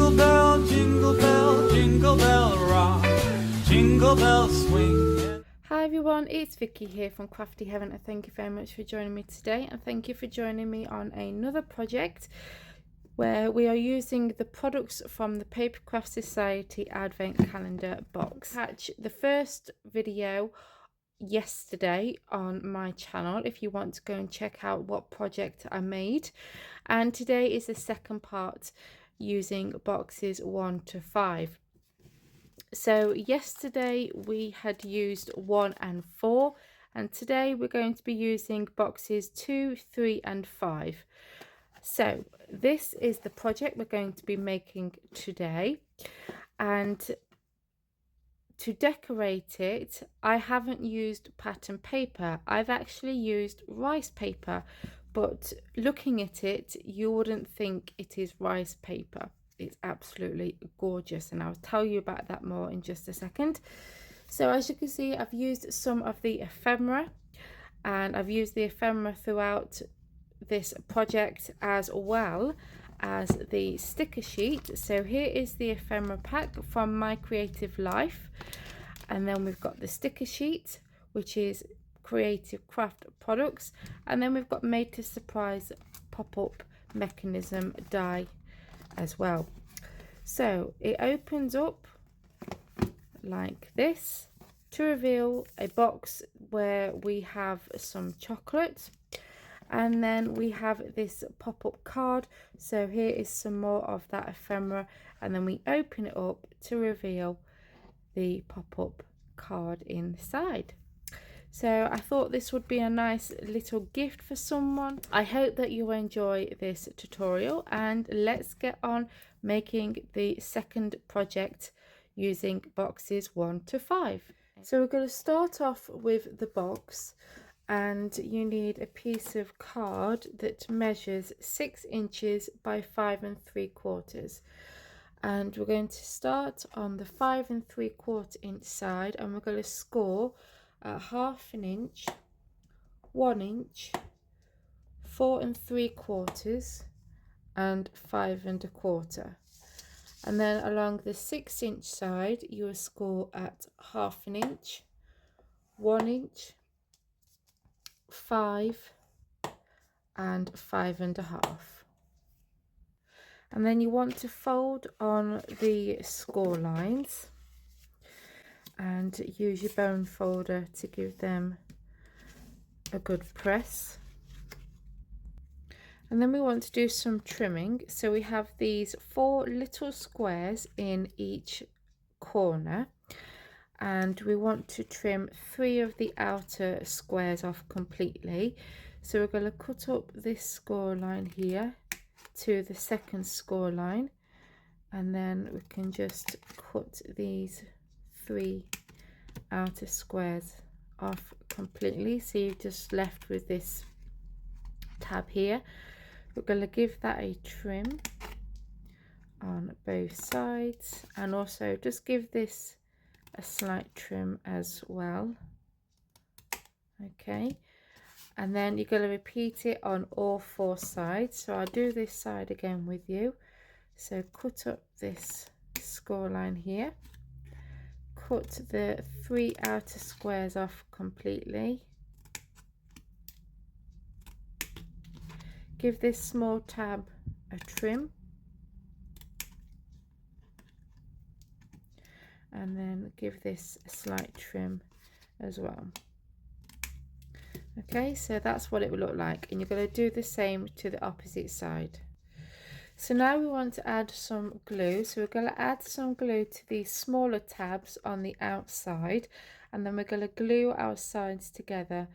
Jingle bell, jingle bell, jingle bell rock, jingle bell swing. Hi everyone, it's Vicky here from Crafty Heaven, and thank you very much for joining me today, and thank you for joining me on another project where we are using the products from the Papercraft Society Advent Calendar box. Catch the first video yesterday on my channel if you want to go and check out what project I made, and today is the second part using boxes 1 to 5. So yesterday we had used 1 and 4, and today we're going to be using boxes 2, 3 and 5. So this is the project we're going to be making today, and to decorate it I haven't used pattern paper. I've actually used rice paper, but looking at it you wouldn't think it is rice paper. It's absolutely gorgeous, and I'll tell you about that more in just a second. So as you can see, I've used some of the ephemera, and I've used the ephemera throughout this project as well as the sticker sheet. So here is the ephemera pack from My Creative Life, and then we've got the sticker sheet, which is Creative Craft products, and then we've got Made to Surprise pop-up mechanism die as well. So it opens up like this to reveal a box where we have some chocolate, and then we have this pop-up card. So here is some more of that ephemera, and then we open it up to reveal the pop-up card inside. So I thought this would be a nice little gift for someone. I hope that you enjoy this tutorial, and let's get on making the second project using boxes 1 to 5. So we're going to start off with the box, and you need a piece of card that measures 6 inches by 5 3/4. And we're going to start on the 5 3/4 inch side, and we're going to score at 1/2 inch, 1 inch, 4 3/4 and 5 1/4. And then along the 6 inch side you will score at 1/2 inch, 1 inch, 5 and 5 1/2. And then you want to fold on the score lines and use your bone folder to give them a good press. And then we want to do some trimming. So we have these 4 little squares in each corner, and we want to trim 3 of the outer squares off completely. So we're going to cut up this score line here to the second score line, and then we can just cut these 3 outer squares off completely. So you're just left with this tab here. We're going to give that a trim on both sides, and also just give this a slight trim as well. Okay, and then you're going to repeat it on all 4 sides. So I'll do this side again with you. So cut up this score line here, cut the 3 outer squares off completely, give this small tab a trim, and then give this a slight trim as well. Okay, so that's what it will look like, and you're going to do the same to the opposite side. So now we want to add some glue. So we're going to add some glue to these smaller tabs on the outside, and then we're going to glue our sides together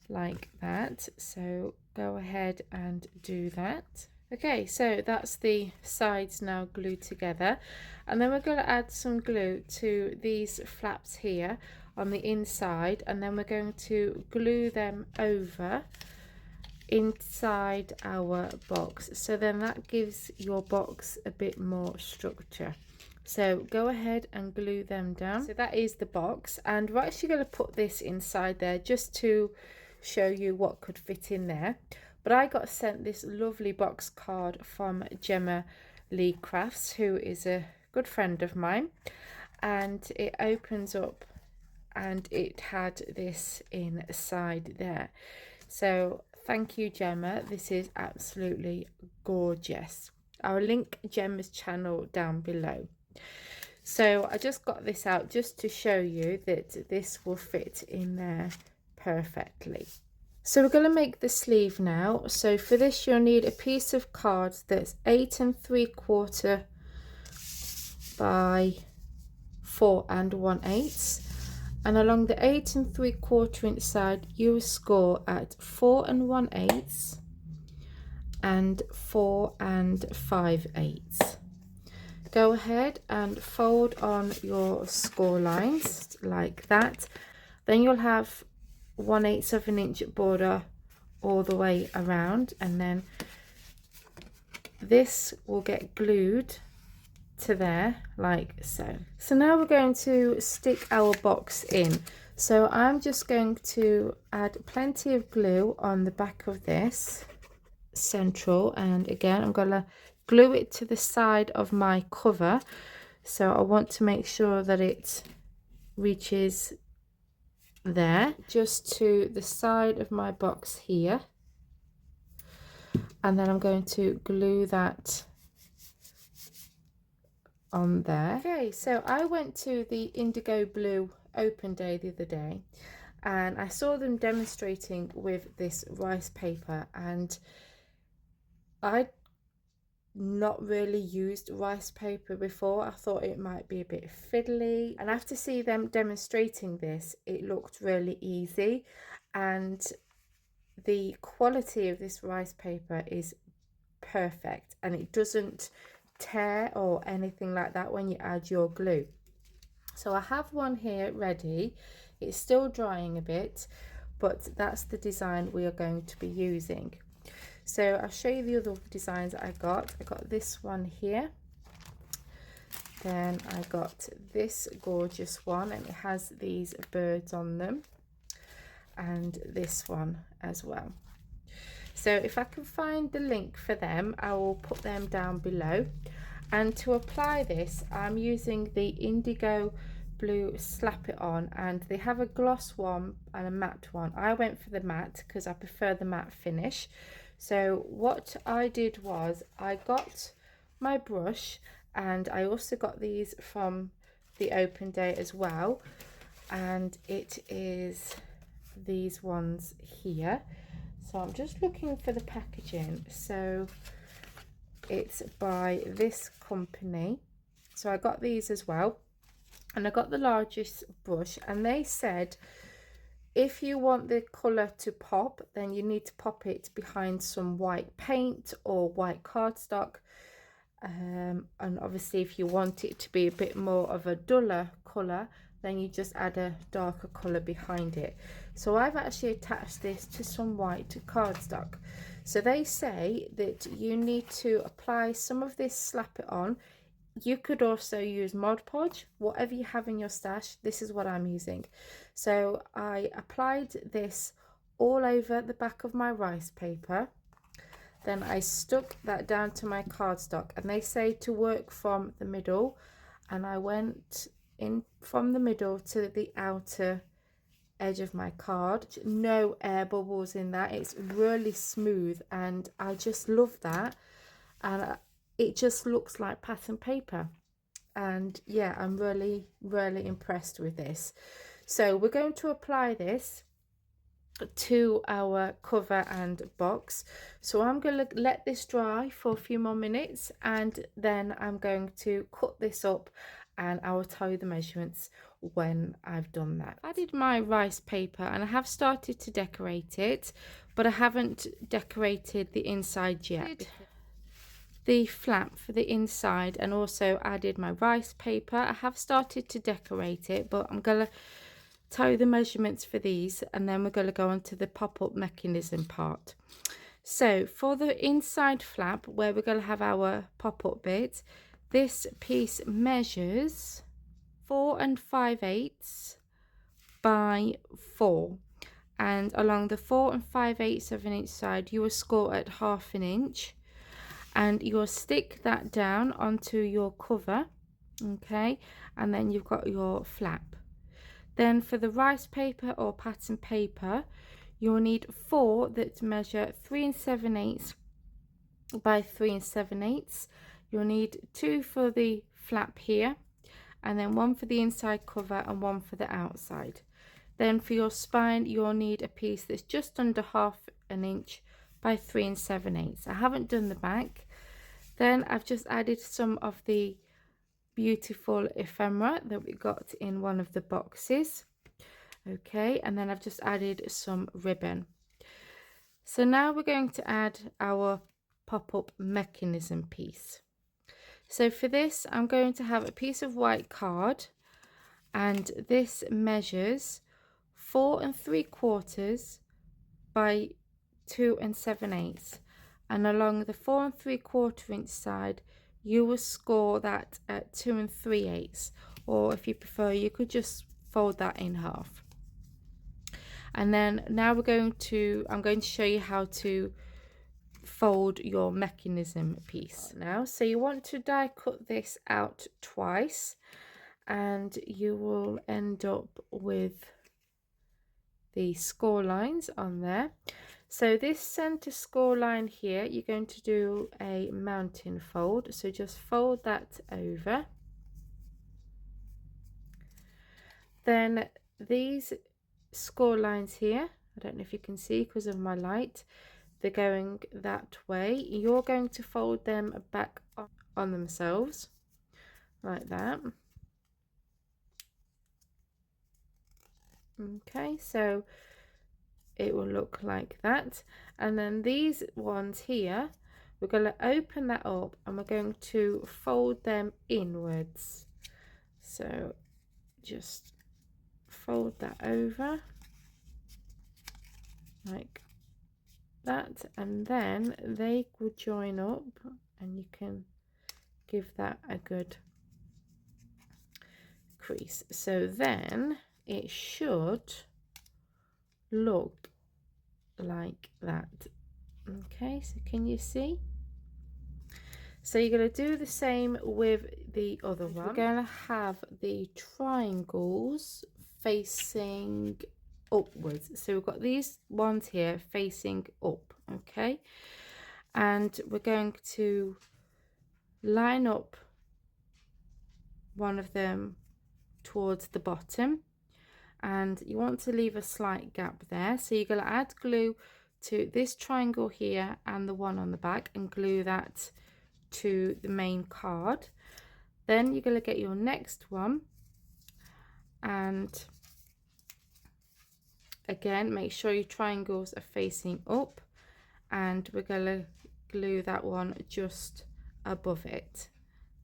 like that. So go ahead and do that. Okay, so that's the sides now glued together, and then we're going to add some glue to these flaps here on the inside, and then we're going to glue them over inside our box. So then that gives your box a bit more structure. So go ahead and glue them down. So that is the box, and we're actually going to put this inside there just to show you what could fit in there. But I got sent this lovely box card from Gemma Lee Crafts, who is a good friend of mine, and it opens up and it had this inside there. So thank you, Gemma. This is absolutely gorgeous. I'll link Gemma's channel down below. So I just got this out just to show you that this will fit in there perfectly. So we're going to make the sleeve now. So for this you'll need a piece of card that's 8 3/4 by 4 1/8, and along the 8 3/4 inch side you will score at 4 1/8 and 4 5/8. Go ahead and fold on your score lines like that. Then you'll have 1/8 of an inch border all the way around, and then this will get glued to there like so. So now we're going to stick our box in. So I'm just going to add plenty of glue on the back of this central, and again I'm gonna glue it to the side of my cover. So I want to make sure that it reaches there, just to the side of my box here, and then I'm going to glue that on there. Okay, so I went to the Indigo Blue open day the other day, and I saw them demonstrating with this rice paper, and I'd not really used rice paper before. I thought it might be a bit fiddly, and after seeing them demonstrating this, it looked really easy, and the quality of this rice paper is perfect, and it doesn't tear or anything like that when you add your glue. So I have one here ready. It's still drying a bit, but that's the design we are going to be using. So I'll show you the other designs I got. I got this one here, then I got this gorgeous one, and it has these birds on them, and this one as well. So if I can find the link for them, I will put them down below. And to apply this, I'm using the Indigo Blue Slap It On, and they have a gloss one and a matte one. I went for the matte because I prefer the matte finish. So what I did was I got my brush, and I also got these from the open day as well, and it is these ones here. So I'm just looking for the packaging. So it's by this company. So I got these as well, and I got the largest brush, and they said if you want the colour to pop, then you need to pop it behind some white paint or white cardstock, and obviously if you want it to be a bit more of a duller colour, then you just add a darker colour behind it. So I've actually attached this to some white cardstock. So they say that you need to apply some of this Slap It On. You could also use Mod Podge, whatever you have in your stash. This is what I'm using. So I applied this all over the back of my rice paper. Then I stuck that down to my cardstock, and they say to work from the middle, and I went in from the middle to the outer edge of my card. No air bubbles in that. It's really smooth, and I just love that, and it just looks like pattern paper. And yeah, I'm really impressed with this. So we're going to apply this to our cover and box. So I'm going to let this dry for a few more minutes, and then I'm going to cut this up, and I will tell you the measurements when I've done that. I did my rice paper, and I have started to decorate it, but I haven't decorated the inside yet. The flap for the inside, and also added my rice paper. I have started to decorate it, but I'm gonna tell you the measurements for these, and then we're going to go on to the pop-up mechanism part. So for the inside flap, where we're going to have our pop-up bit, this piece measures 4 5/8 by 4, and along the 4 5/8 of an inch side you will score at 1/2 inch, and you'll stick that down onto your cover, okay, and then you've got your flap. Then for the rice paper or pattern paper, you'll need 4 that measure 3 7/8 by 3 7/8. You'll need 2 for the flap here, and then 1 for the inside cover and 1 for the outside. Then for your spine, you'll need a piece that's just under 1/2 inch by 3 7/8. I haven't done the back. Then I've just added some of the beautiful ephemera that we got in one of the boxes. Okay, and then I've just added some ribbon. So now we're going to add our pop-up mechanism piece. So for this, I'm going to have a piece of white card, and this measures 4 3/4 by 2 7/8, and along the 4 3/4 inch side you will score that at 2 3/8, or if you prefer you could just fold that in half. And then now I'm going to show you how to fold your mechanism piece now. So you want to die cut this out twice, and you will end up with the score lines on there. So this center score line here, you're going to do a mountain fold, so just fold that over. Then these score lines here, I don't know if you can see because of my light, they're going that way. You're going to fold them back on themselves like that. Okay, so it will look like that. And then these ones here, we're going to open that up and we're going to fold them inwards. So just fold that over like that, and then they will join up and you can give that a good crease. So then it should look like that. Okay, so can you see? So you're going to do the same with the other one. We're going to have the triangles facing upwards. So we've got these ones here facing up, okay, and we're going to line up one of them towards the bottom, and you want to leave a slight gap there. So you're going to add glue to this triangle here and the one on the back and glue that to the main card. Then you're going to get your next one, and again make sure your triangles are facing up, and we're going to glue that one just above it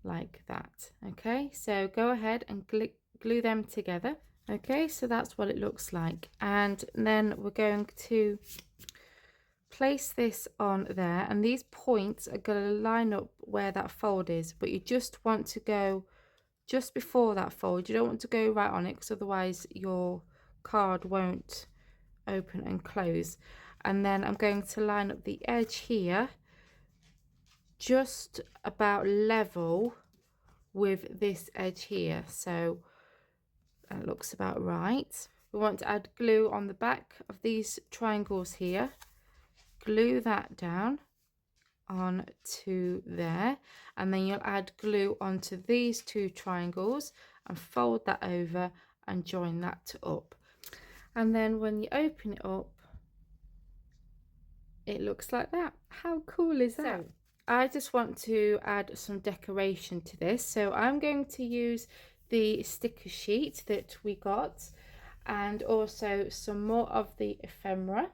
like that. Okay, so go ahead and glue them together. Okay, so that's what it looks like, and then we're going to place this on there, and these points are going to line up where that fold is, but you just want to go just before that fold. You don't want to go right on it, because otherwise your card won't open and close. And then I'm going to line up the edge here just about level with this edge here, so that looks about right. We want to add glue on the back of these triangles here, glue that down onto there, and then you'll add glue onto these two triangles and fold that over and join that up. And then when you open it up, it looks like that. How cool is that? So I just want to add some decoration to this, so I'm going to use the sticker sheet that we got, and also some more of the ephemera,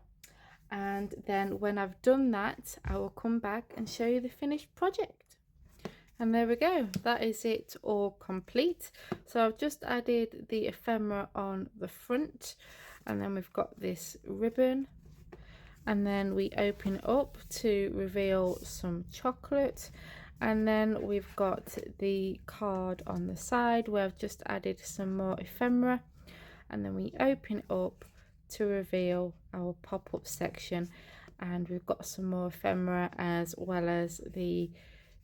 and then when I've done that I will come back and show you the finished project. And there we go, that is it all complete. So I've just added the ephemera on the front, and then we've got this ribbon, and then we open it up to reveal some chocolate, and then we've got the card on the side where I've just added some more ephemera, and then we open it up to reveal our pop-up section, and we've got some more ephemera as well as the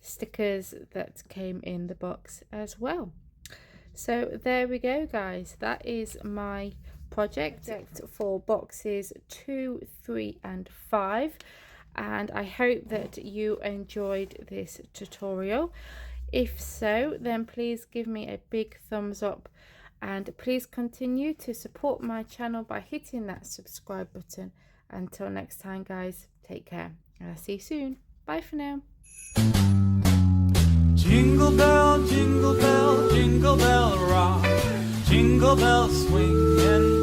stickers that came in the box as well. So there we go, guys. That is my project for boxes 2, 3 and 5, and I hope that you enjoyed this tutorial. If so, then please give me a big thumbs up, and please continue to support my channel by hitting that subscribe button. Until next time, guys, take care, and I'll see you soon. Bye for now. Jingle bell, jingle bell, jingle bell rock. Jingle bells swing and